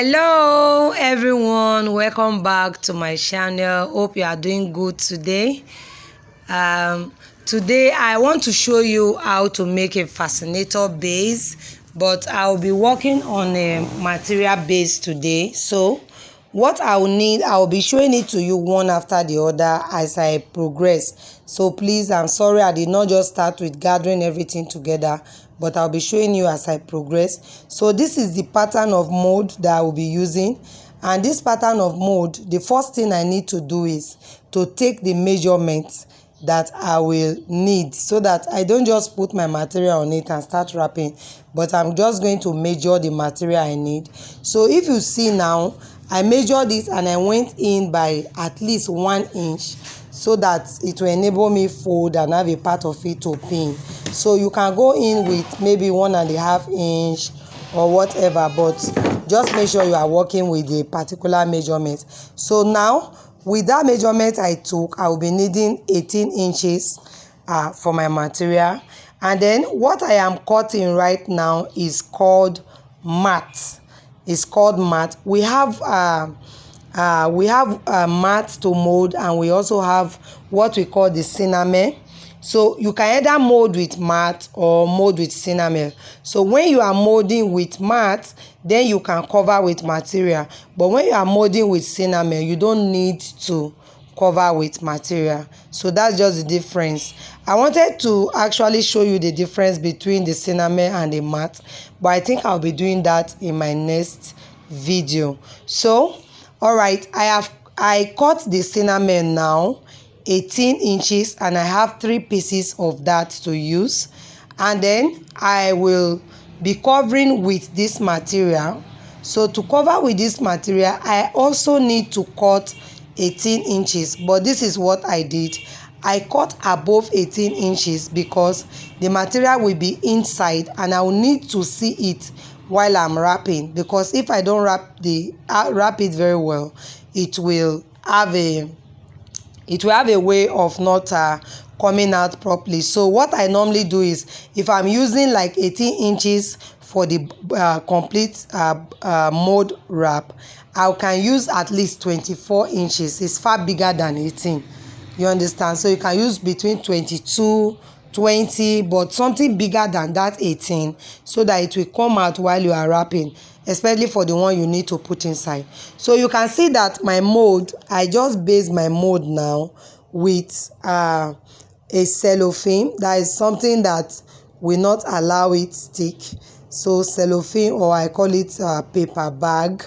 Hello everyone, welcome back to my channel. Hope you are doing good today. Today I want to show you how to make a fascinator base, but I'll be working on a material base today. So what I will need, I will be showing it to you one after the other as I progress. So please, I'm sorry I did not just start with gathering everything together, but I'll be showing you as I progress. So this is the pattern of mold that I will be using, and this pattern of mold, the first thing I need to do is to take the measurements that I will need, so that I don't just put my material on it and start wrapping, but I'm just going to measure the material I need. So if you see now, I measured this and I went in by at least 1 inch, so that it will enable me fold and have a part of it to pin. So you can go in with maybe 1.5 inch or whatever, but just make sure you are working with a particular measurement. So now with that measurement I took, I will be needing 18 inches for my material. And then what I am cutting right now is called mat. It's called mat. We have mat to mold, and we also have what we call the cinnamon. So you can either mold with mat or mold with cinnamon. So when you are molding with mat, then you can cover with material, but when you are molding with cinnamon, you don't need to cover with material. So that's just the difference. I wanted to actually show you the difference between the cinnamon and the mat, but I think I'll be doing that in my next video. So all right, I cut the cinnamon now 18 inches, and I have 3 pieces of that to use. And then I will be covering with this material. So to cover with this material, I also need to cut 18 inches, but this is what I did. I cut above 18 inches because the material will be inside and I will need to see it while I'm wrapping, because if I don't wrap it very well, it will have a way of not coming out properly. So what I normally do is, if I'm using like 18 inches for the complete mold wrap, I can use at least 24 inches. It's far bigger than 18. You understand? So you can use between 22, 20, but something bigger than that 18, so that it will come out while you are wrapping, especially for the one you need to put inside. So you can see that my mold, I just based my mold now with a cellophane. That is something that will not allow it stick. So cellophane, or I call it paper bag.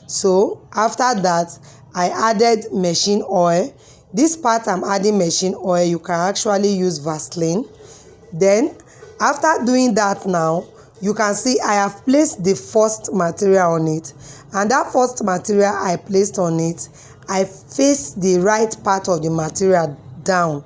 So after that, I added machine oil. This part I'm adding machine oil. You can actually use Vaseline. Then after doing that, now you can see I have placed the first material on it, and that first material I placed on it, I faced the right part of the material down.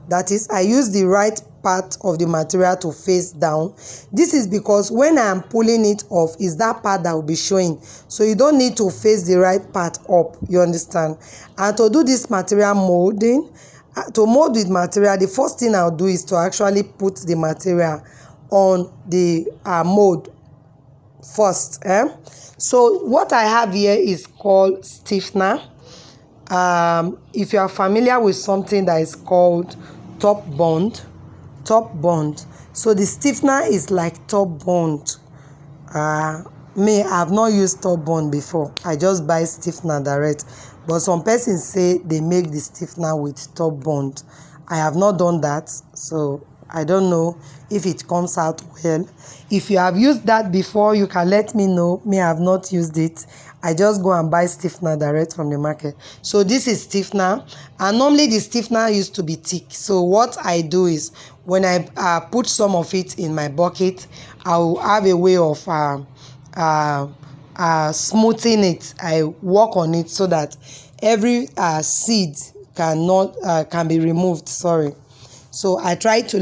That is, I use the right part of the material to face down. This is because when I am pulling it off, is that part that will be showing. So you don't need to face the right part up. You understand? And to do this material molding, to mold with material, the first thing I'll do is to actually put the material on the mold first. So what I have here is called stiffener. If you are familiar with something that is called top bond. So the stiffener is like top bond. Me, I have not used top bond before. I just buy stiffener direct, but some persons say they make the stiffener with top bond. I have not done that, so I don't know if it comes out well. If you have used that before, you can let me know. Me, I have not used it. I just go and buy stiffener direct from the market. So this is stiffener, and normally the stiffener used to be thick. So what I do is, when I put some of it in my bucket, I will have a way of smoothing it. I work on it so that every seed can be removed. Sorry. So I try to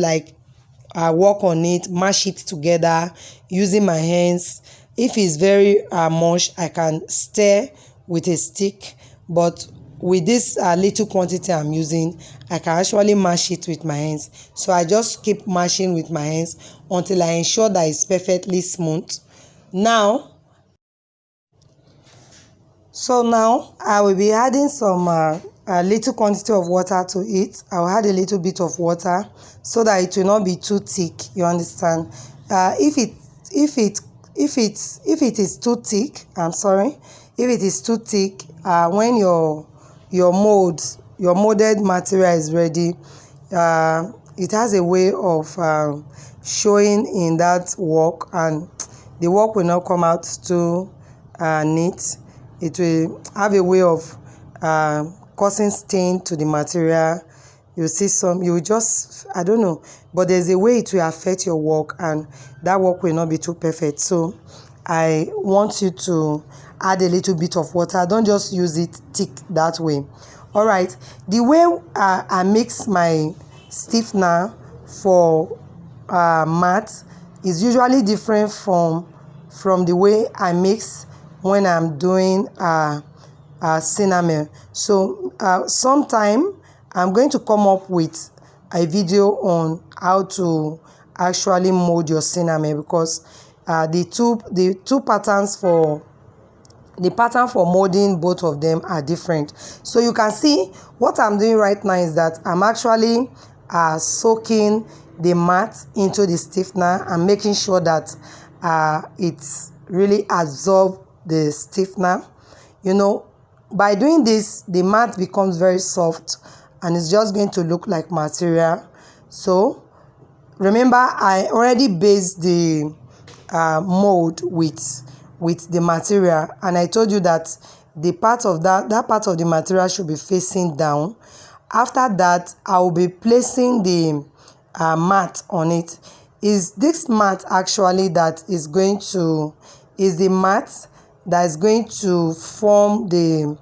work on it, mash it together using my hands. If it's very much, I can stir with a stick, but with this little quantity I'm using, I can actually mash it with my hands. So I just keep mashing with my hands until I ensure that it's perfectly smooth. Now So now I will be adding some a little quantity of water to it. I'll add a little bit of water so that it will not be too thick. You understand? If it is too thick, I'm sorry, if it is too thick, when your molded material is ready, it has a way of showing in that work, and the work will not come out too neat. It will have a way of causing stain to the material. You see some, you just, I don't know, but there's a way it will affect your work, and that work will not be too perfect. So I want you to add a little bit of water. Don't just use it thick that way. All right, the way I mix my stiffener for matte is usually different from the way I mix when I'm doing cinnamon. So sometime I'm going to come up with a video on how to actually mold your cinnamon, because the two patterns for the pattern for molding both of them are different. So you can see what I'm doing right now is that I'm actually soaking the mat into the stiffener and making sure that it's really absorbed the stiffener. You know, by doing this, the mat becomes very soft and it's just going to look like material. So remember, I already based the mold with the material, and I told you that the part of that part of the material should be facing down. After that, I will be placing the mat on it. Is this mat actually that is going to the mat that is going to form the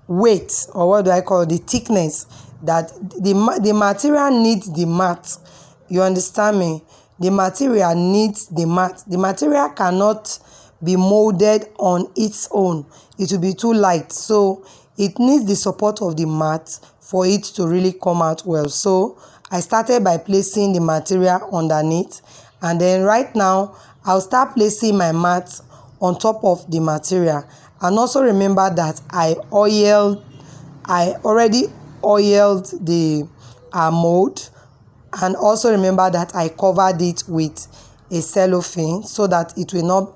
weight, or what do I call it, the thickness that the material needs the mat. You understand me? The material needs the mat. The material cannot be molded on its own. It will be too light. So it needs the support of the mat for it to really come out well. So I started by placing the material underneath, and then right now I'll start placing my mat on top of the material. And also remember that I already oiled the mold, and also remember that I covered it with a cellophane so that it will not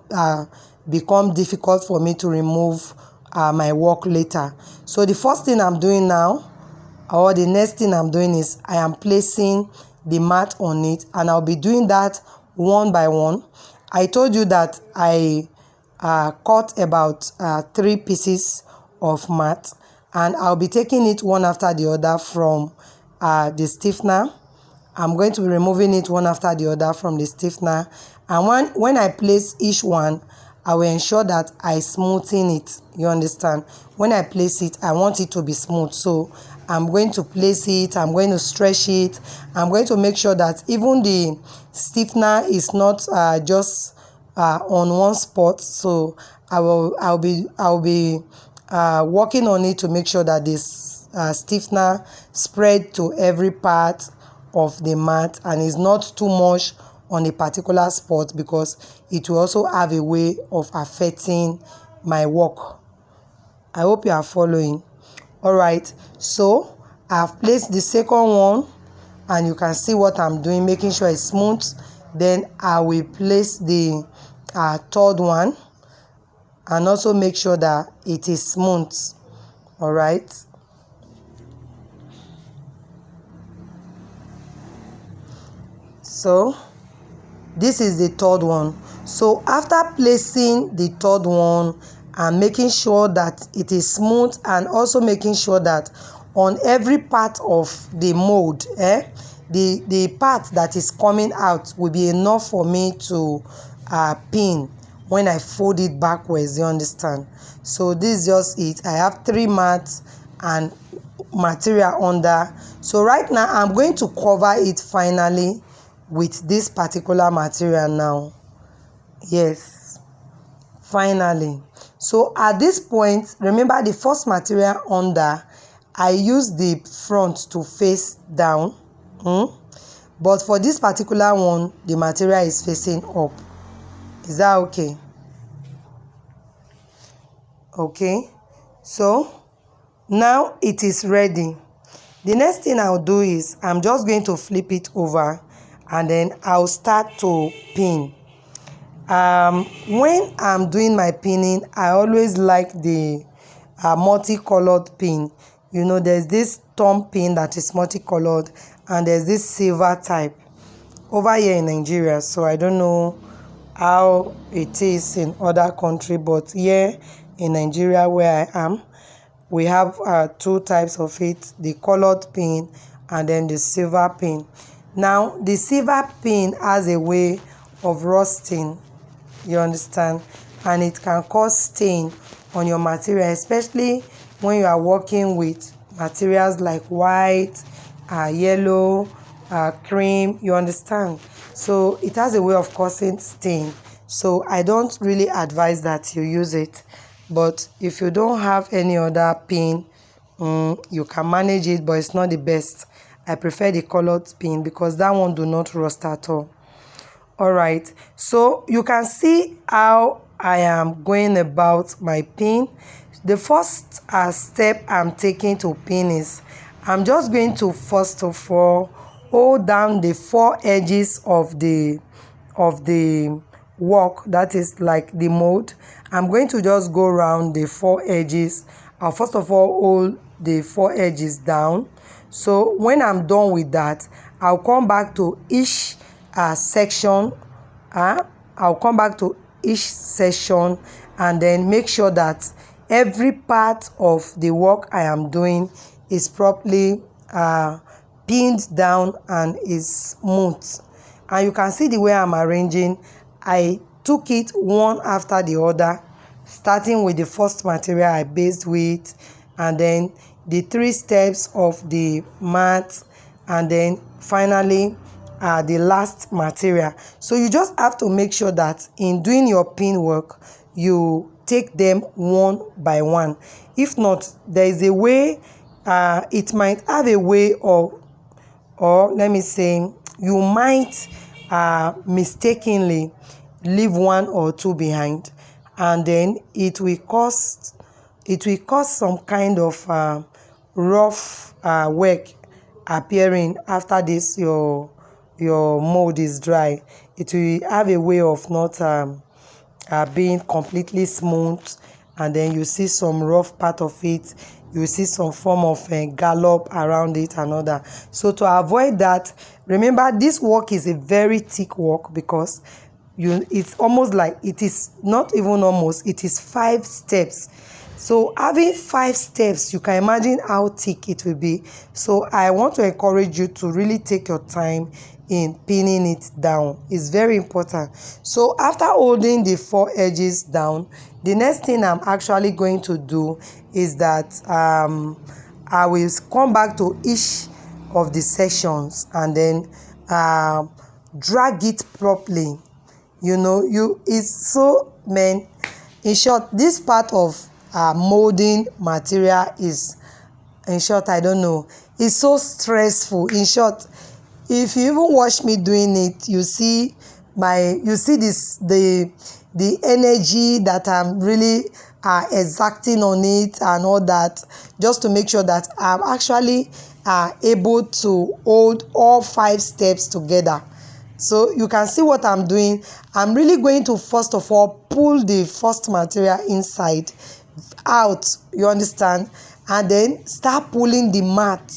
become difficult for me to remove my work later. So the first thing I'm doing now, or the next thing I'm doing, is I am placing the mat on it, and I'll be doing that one by one. I told you that I cut about 3 pieces of mat, and I'll be taking it one after the other from the stiffener. I'm going to be removing it one after the other from the stiffener, and when I place each one, I will ensure that I smoothen it. You understand? When I place it, I want it to be smooth, so I'm going to place it, I'm going to stretch it, I'm going to make sure that even the stiffener is not just on one spot. So I'll be working on it to make sure that this stiffener spread to every part of the mat and is not too much on a particular spot, because it will also have a way of affecting my work. I hope you are following. All right, so I've placed the second one, and you can see what I'm doing, making sure it's smooth. Then I will place the third one and also make sure that it is smooth. All right. So this is the third one. So after placing the third one and making sure that it is smooth, and also making sure that on every part of the mold, the part that is coming out will be enough for me to pin when I fold it backwards. You understand? So this is just it. I have 3 mats and material under. So right now I'm going to cover it finally with this particular material now. Yes, finally. So at this point, remember the first material under, I use the front to face down, but for this particular one, the material is facing up. Is that okay? Okay, so now it is ready. The next thing I'll do is I'm just going to flip it over and then I'll start to pin. When I'm doing my pinning, I always like the multicolored pin. You know, there's this thumb pin that is multicolored and there's this silver type over here in Nigeria. So I don't know how it is in other country, but here in Nigeria where I am, we have two types of it, the colored pin and then the silver pin. Now the silver pin has a way of rusting, you understand, and it can cause stain on your material, especially when you are working with materials like white, yellow, cream, you understand. So it has a way of causing stain, so I don't really advise that you use it. But if you don't have any other pin, you can manage it, but it's not the best. I prefer the colored pin because that one do not rust at all. All right, so you can see how I am going about my pin. The first step I'm taking to pin is I'm just going to first of all hold down the four edges of the work, that is like the mold. I'm going to just go around the four edges. I'll first of all hold the four edges down. So when I'm done with that, I'll come back to each section. I'll come back to each section and then make sure that every part of the work I am doing is properly pinned down and is smooth. And you can see the way I'm arranging. I took it one after the other, starting with the first material I based with, and then the 3 steps of the mat, and then finally the last material. So you just have to make sure that in doing your pin work, you take them one by one. If not, there is a way, it might have a way of, or let me say, you might mistakenly leave 1 or 2 behind, and then it will cause some kind of rough work appearing after this your mold is dry. It will have a way of not being completely smooth, and then you see some rough part of it, you see some form of gallop around it and all that. So to avoid that, remember this work is a very thick work because it's almost like, it is not even almost, it is 5 steps. So having 5 steps, you can imagine how thick it will be. So I want to encourage you to really take your time in pinning it down. It's very important. So after holding the 4 edges down, the next thing I'm actually going to do is that I will come back to each of the sections and then drag it properly. You know, it's so, man, in short, this part of molding material is, in short, I don't know, it's so stressful. In short, if you even watch me doing it, you see this, the energy that I'm really exacting on it and all that, just to make sure that I'm actually able to hold all 5 steps together. So you can see what I'm doing. I'm really going to first of all pull the first material inside out, you understand, and then start pulling the mat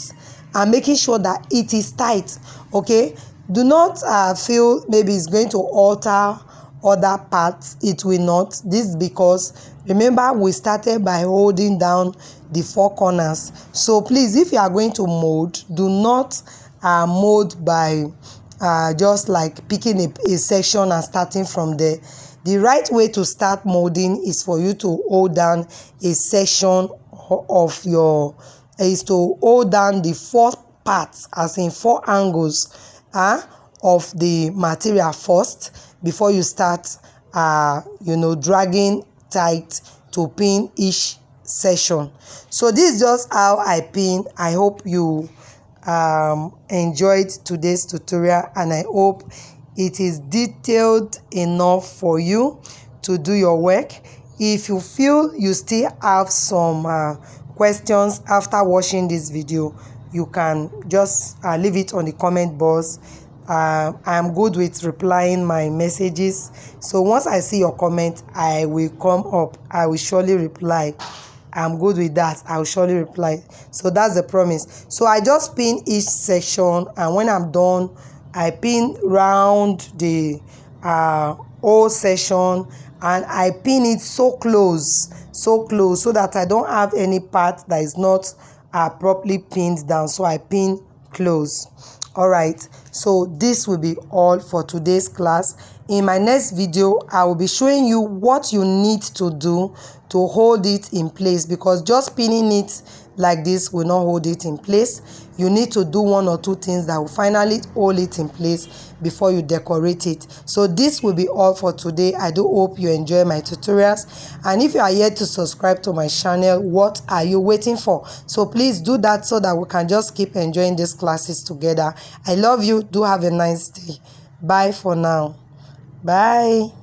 and making sure that it is tight. Okay, do not feel maybe it's going to alter other parts. It will not. This is because remember we started by holding down the 4 corners. So please, if you are going to mold, do not mold by just like picking a section and starting from there. The right way to start molding is for you to hold down a section of your, is to hold down the 4 parts, as in 4 angles of the material first, before you start dragging tight to pin each section. So this is just how I pin. I hope you enjoyed today's tutorial, and I hope it is detailed enough for you to do your work. if you feel you still have some questions after watching this video, you can just leave it on the comment box. I'm good with replying my messages, so once I see your comment, I will come up, I will surely reply. I'm good with that, I'll surely reply. So that's the promise. So I just pin each section, and when I'm done, I pin round the whole section, and I pin it so close so that I don't have any part that is not properly pinned down. So I pin close. All right, so this will be all for today's class. In my next video, I will be showing you what you need to do to hold it in place, because just pinning it like this will not hold it in place. You need to do one or two things that will finally hold it in place before you decorate it. So this will be all for today. I do hope you enjoy my tutorials, and if you are yet to subscribe to my channel, what are you waiting for? So please do that so that we can just keep enjoying these classes together. I love you. Do have a nice day. Bye for now. Bye.